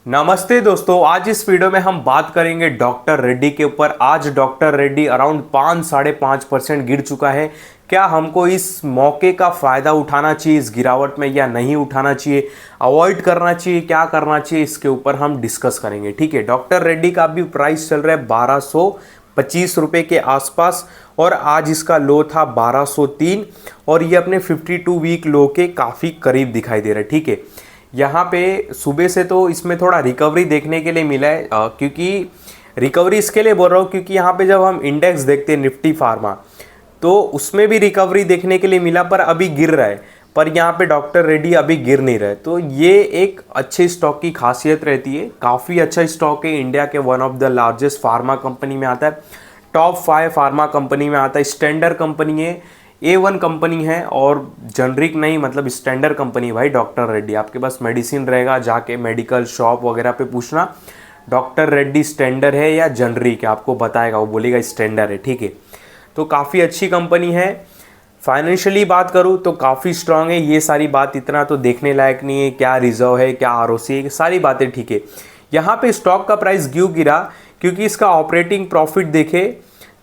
नमस्ते दोस्तों, आज इस वीडियो में हम बात करेंगे डॉक्टर रेड्डी के ऊपर। आज डॉक्टर रेड्डी अराउंड 5-5.5% गिर चुका है। क्या हमको इस मौके का फ़ायदा उठाना चाहिए इस गिरावट में या नहीं उठाना चाहिए, अवॉइड करना चाहिए, क्या करना चाहिए, इसके ऊपर हम डिस्कस करेंगे। ठीक है, डॉक्टर रेड्डी का अभी प्राइस चल रहा है 1225 के आसपास और आज इसका लो था 1203 और ये अपने 52 वीक लो के काफ़ी करीब दिखाई दे रहा है। ठीक है, यहाँ पे सुबह से तो इसमें थोड़ा रिकवरी देखने के लिए मिला है, क्योंकि रिकवरी इसके लिए बोल रहा हूँ क्योंकि यहाँ पे जब हम इंडेक्स देखते हैं निफ्टी फार्मा तो उसमें भी रिकवरी देखने के लिए मिला, पर अभी गिर रहा है। पर यहाँ पे डॉक्टर रेड्डी अभी गिर नहीं रहा है, तो ये एक अच्छे स्टॉक की खासियत रहती है। काफ़ी अच्छा स्टॉक है, इंडिया के one of the largest pharma company में आता है, टॉप 5 फार्मा कंपनी में आता है, स्टैंडर्ड कंपनी है, A1 कंपनी है और जनरिक नहीं, मतलब स्टैंडर्ड कंपनी भाई डॉक्टर रेड्डी। आपके पास मेडिसिन रहेगा, जाके मेडिकल शॉप वगैरह पे पूछना डॉक्टर रेड्डी स्टैंडर्ड है या जनरिक है, आपको बताएगा, वो बोलेगा स्टैंडर्ड है। ठीक है, तो काफ़ी अच्छी कंपनी है। फाइनेंशियली बात करूँ तो काफ़ी स्ट्रांग है। ये सारी बात इतना तो देखने लायक नहीं है, क्या रिजर्व है, क्या ROC है, सारी बातें ठीक है। यहाँ पे स्टॉक का प्राइस क्यों गिरा, क्योंकि इसका ऑपरेटिंग प्रॉफिट देखे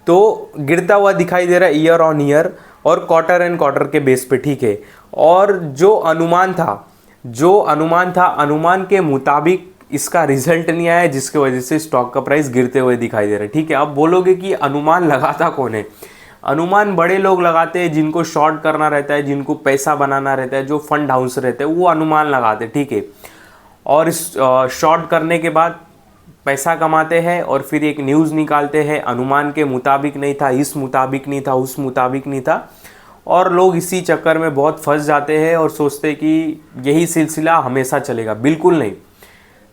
तो गिरता हुआ दिखाई दे रहा है ईयर ऑन ईयर और क्वार्टर एंड क्वार्टर के बेस पे। ठीक है, और जो अनुमान था अनुमान के मुताबिक इसका रिजल्ट नहीं आया, जिसकी वजह से स्टॉक का प्राइस गिरते हुए दिखाई दे रहा है। ठीक है, अब बोलोगे कि अनुमान लगाता कौन है? अनुमान बड़े लोग लगाते हैं, जिनको शॉर्ट करना रहता है, जिनको पैसा बनाना रहता है, जो फंड हाउस रहते हैं, वो अनुमान लगाते हैं। ठीक है, और इस शॉर्ट करने के बाद पैसा कमाते हैं और फिर एक न्यूज़ निकालते हैं, अनुमान के मुताबिक नहीं था, इस मुताबिक नहीं था, उस मुताबिक नहीं था, और लोग इसी चक्कर में बहुत फंस जाते हैं और सोचते हैं कि यही सिलसिला हमेशा चलेगा। बिल्कुल नहीं।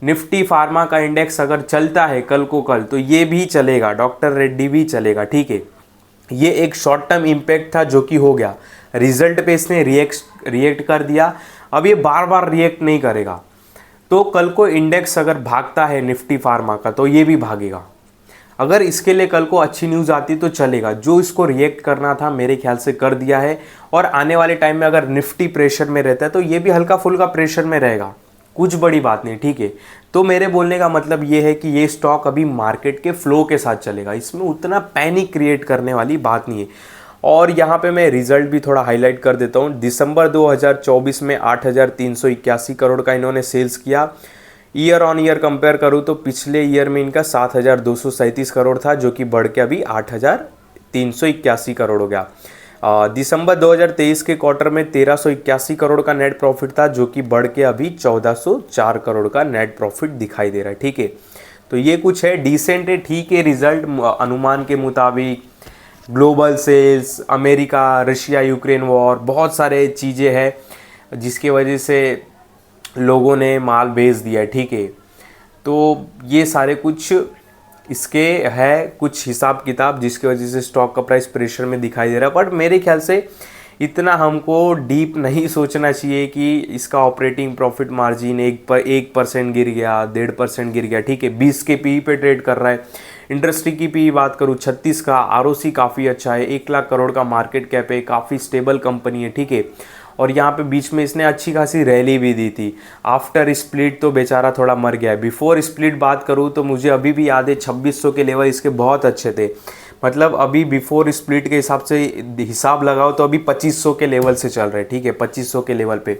निफ्टी फार्मा का इंडेक्स अगर चलता है कल को कल तो ये भी चलेगा, डॉक्टर रेड्डी भी चलेगा। ठीक है, ये एक शॉर्ट टर्म इम्पैक्ट था जो कि हो गया, रिजल्ट पे इसने रिएक्ट कर दिया। अब ये बार बार रिएक्ट नहीं करेगा, तो कल को इंडेक्स अगर भागता है निफ्टी फार्मा का तो ये भी भागेगा। अगर इसके लिए कल को अच्छी न्यूज़ आती तो चलेगा। जो इसको रिएक्ट करना था मेरे ख्याल से कर दिया है, और आने वाले टाइम में अगर निफ्टी प्रेशर में रहता है तो ये भी हल्का फुल्का प्रेशर में रहेगा, कुछ बड़ी बात नहीं। ठीक है, तो मेरे बोलने का मतलब ये है कि ये स्टॉक अभी मार्केट के फ्लो के साथ चलेगा, इसमें उतना पैनिक क्रिएट करने वाली बात नहीं है। और यहाँ पे मैं रिजल्ट भी थोड़ा हाईलाइट कर देता हूँ। दिसंबर 2024 में 8,381 करोड़ का इन्होंने सेल्स किया। ईयर ऑन ईयर कंपेयर करूँ तो पिछले ईयर में इनका 7,237 करोड़ था, जो कि बढ़ के अभी 8,381 करोड़ हो गया। दिसंबर 2023 के क्वार्टर में 1,381 करोड़ का नेट प्रॉफिट था, जो कि बढ़ के अभी 1,404 करोड़ का नेट प्रॉफिट दिखाई दे रहा है। ठीक है, तो ये कुछ है, डिसेंट है, ठीक है रिजल्ट अनुमान के मुताबिक। Global sales, America Russia Ukraine war, बहुत सारे चीज़ें हैं जिसकी वजह से लोगों ने माल बेच दिया है। ठीक है, तो ये सारे कुछ इसके है कुछ हिसाब किताब जिसकी वजह से स्टॉक का प्राइस प्रेशर में दिखाई दे रहा है। बट मेरे ख्याल से इतना हमको डीप नहीं सोचना चाहिए कि इसका ऑपरेटिंग प्रॉफिट मार्जिन 1% गिर गया, 1.5% गिर गया। ठीक है, 20 के पी पे ट्रेड कर रहा है। इंडस्ट्री की पी बात करूँ 36 का, ROC काफ़ी अच्छा है, 1 लाख करोड़ का मार्केट कैप है, काफ़ी स्टेबल कंपनी है। ठीक है, और यहाँ पे बीच में इसने अच्छी खासी रैली भी दी थी। आफ्टर स्प्लिट तो बेचारा थोड़ा मर गया है। बिफोर स्प्लिट बात करूँ तो मुझे अभी भी याद है 2600 के लेवल इसके बहुत अच्छे थे, मतलब अभी बिफोर स्प्लिट के हिसाब से हिसाब लगाओ तो अभी 2500 के लेवल से चल रहे हैं। ठीक है, 2500 के लेवल पे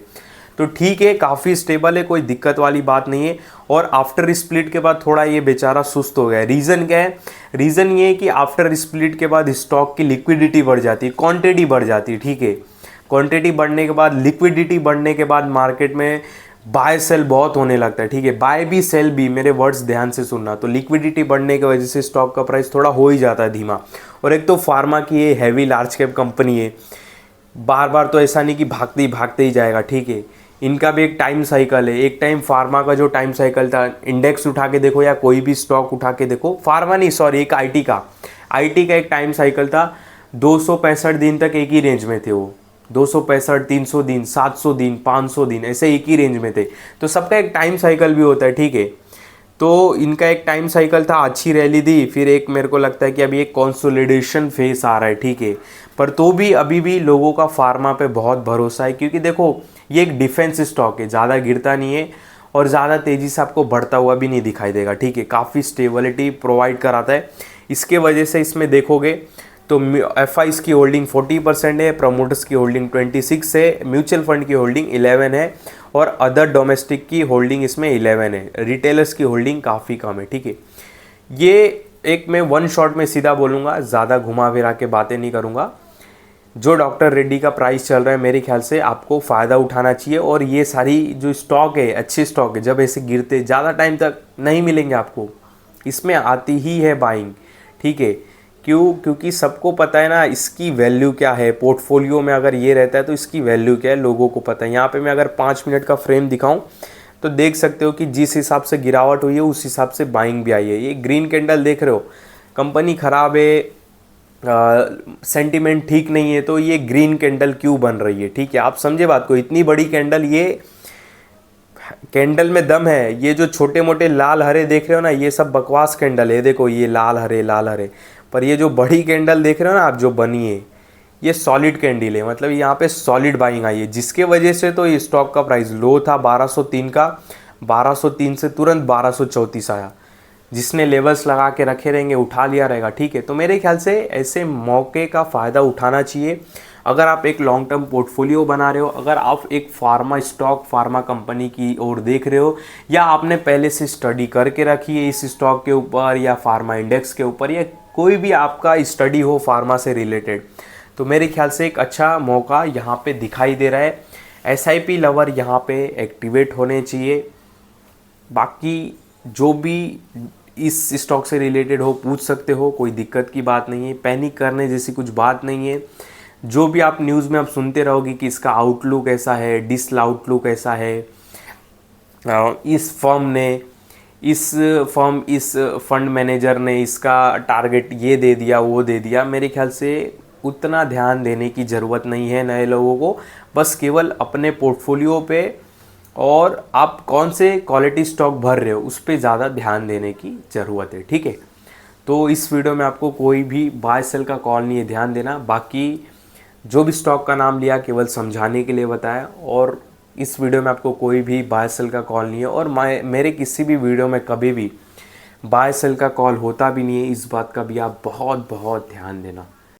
तो ठीक है, काफ़ी स्टेबल है, कोई दिक्कत वाली बात नहीं है। और आफ्टर स्प्लिट के बाद थोड़ा ये बेचारा सुस्त हो गया है। रीज़न क्या है? रीज़न ये है कि आफ्टर स्प्लिट के बाद स्टॉक की लिक्विडिटी बढ़ जाती है, क्वांटिटी बढ़ जाती है। ठीक है, क्वांटिटी बढ़ने के बाद, लिक्विडिटी बढ़ने के बाद मार्केट में बाय सेल बहुत होने लगता है। ठीक है, बाय भी सेल भी, मेरे वर्ड्स ध्यान से सुनना। तो लिक्विडिटी बढ़ने की वजह से स्टॉक का प्राइस थोड़ा हो ही जाता है धीमा। और एक तो फार्मा की ये हैवी लार्ज कैप कंपनी है, बार बार तो ऐसा नहीं कि भागते ही जाएगा। ठीक है, इनका भी एक टाइम साइकिल है। एक टाइम फार्मा का जो टाइम साइकिल था, इंडेक्स उठा के देखो या कोई भी स्टॉक उठा के देखो, फार्मा नहीं सॉरी, एक IT का एक टाइम साइकिल था। 265 दिन तक एक ही रेंज में थे वो, 265, 300 दिन, 700 दिन, 500 दिन, ऐसे एक ही रेंज में थे। तो सबका एक टाइम साइकिल भी होता है। ठीक है, तो इनका एक टाइम साइकिल था, अच्छी रैली दी, फिर एक मेरे को लगता है कि अभी एक कंसोलिडेशन फेस आ रहा है। ठीक है, पर तो भी अभी भी लोगों का फार्मा पे बहुत भरोसा है, क्योंकि देखो ये एक डिफेंस स्टॉक है, ज़्यादा गिरता नहीं है और ज़्यादा तेज़ी से आपको बढ़ता हुआ भी नहीं दिखाई देगा, ठीक है। काफ़ी स्टेबिलिटी प्रोवाइड कराता है। इसके वजह से इसमें देखोगे तो एफ की होल्डिंग 40% है, प्रमोटर्स की होल्डिंग 26 है, म्यूचुअल फंड की होल्डिंग 11 है और अदर डोमेस्टिक की होल्डिंग इसमें 11 है। रिटेलर्स की होल्डिंग काफ़ी कम है, ठीक है। ये एक मैं वन शॉट में सीधा बोलूँगा, ज़्यादा घुमा फिरा के बातें नहीं करूँगा। जो डॉक्टर रेड्डी का प्राइस चल रहा है मेरे ख्याल से आपको फ़ायदा उठाना चाहिए। और ये सारी जो स्टॉक है अच्छे स्टॉक है, जब ऐसे गिरते ज़्यादा टाइम तक नहीं मिलेंगे आपको, इसमें आती ही है बाइंग, ठीक है। क्योंकि सबको पता है ना इसकी वैल्यू क्या है। पोर्टफोलियो में अगर ये रहता है तो इसकी वैल्यू क्या है लोगों को पता है। यहाँ पे मैं अगर 5 मिनट का फ्रेम दिखाऊं तो देख सकते हो कि जिस हिसाब से गिरावट हुई है उस हिसाब से बाइंग भी आई है। ये ग्रीन कैंडल देख रहे हो, कंपनी ख़राब है, सेंटिमेंट ठीक नहीं है, तो ये ग्रीन कैंडल क्यों बन रही है, ठीक है। आप समझे बात को। इतनी बड़ी कैंडल, ये कैंडल में दम है। ये जो छोटे मोटे लाल हरे देख रहे हो ना, ये सब बकवास कैंडल है। देखो ये लाल हरे, पर ये जो बड़ी कैंडल देख रहे हो ना आप, जो बनी है, ये सॉलिड कैंडल है। मतलब यहाँ पे सॉलिड बाइंग आई है, जिसके वजह से तो ये स्टॉक का प्राइस लो था 1203 का, 1203 से तुरंत 1234 आया। जिसने लेवल्स लगा के रखे रहेंगे उठा लिया रहेगा, ठीक है। तो मेरे ख्याल से ऐसे मौके का फ़ायदा उठाना चाहिए। अगर आप एक लॉन्ग टर्म पोर्टफोलियो बना रहे हो, अगर आप एक फार्मा स्टॉक, फार्मा कंपनी की ओर देख रहे हो, या आपने पहले से स्टडी करके रखी है इस स्टॉक के ऊपर या फार्मा इंडेक्स के ऊपर, या कोई भी आपका स्टडी हो फार्मा से रिलेटेड, तो मेरे ख्याल से एक अच्छा मौका यहाँ पे दिखाई दे रहा है। SIP लवर यहाँ पे एक्टिवेट होने चाहिए। बाकी जो भी इस स्टॉक से रिलेटेड हो पूछ सकते हो, कोई दिक्कत की बात नहीं है, पैनिक करने जैसी कुछ बात नहीं है। जो भी आप न्यूज़ में आप सुनते रहोगे कि इसका आउटलुक ऐसा है, डिसल आउटलुक ऐसा है, इस फंड मैनेजर ने इसका टारगेट ये दे दिया, वो दे दिया, मेरे ख्याल से उतना ध्यान देने की ज़रूरत नहीं है नए लोगों को। बस केवल अपने पोर्टफोलियो पे और आप कौन से क्वालिटी स्टॉक भर रहे हो उस पर ज़्यादा ध्यान देने की ज़रूरत है, ठीक है। तो इस वीडियो में आपको कोई भी बाय सेल का कॉल नहीं है, ध्यान देना। बाकी जो भी स्टॉक का नाम लिया केवल समझाने के लिए बताया, और इस वीडियो में आपको कोई भी बाय सेल का कॉल नहीं है। और मेरे किसी भी वीडियो में कभी भी बाय सेल का कॉल होता भी नहीं है, इस बात का भी आप बहुत बहुत ध्यान देना।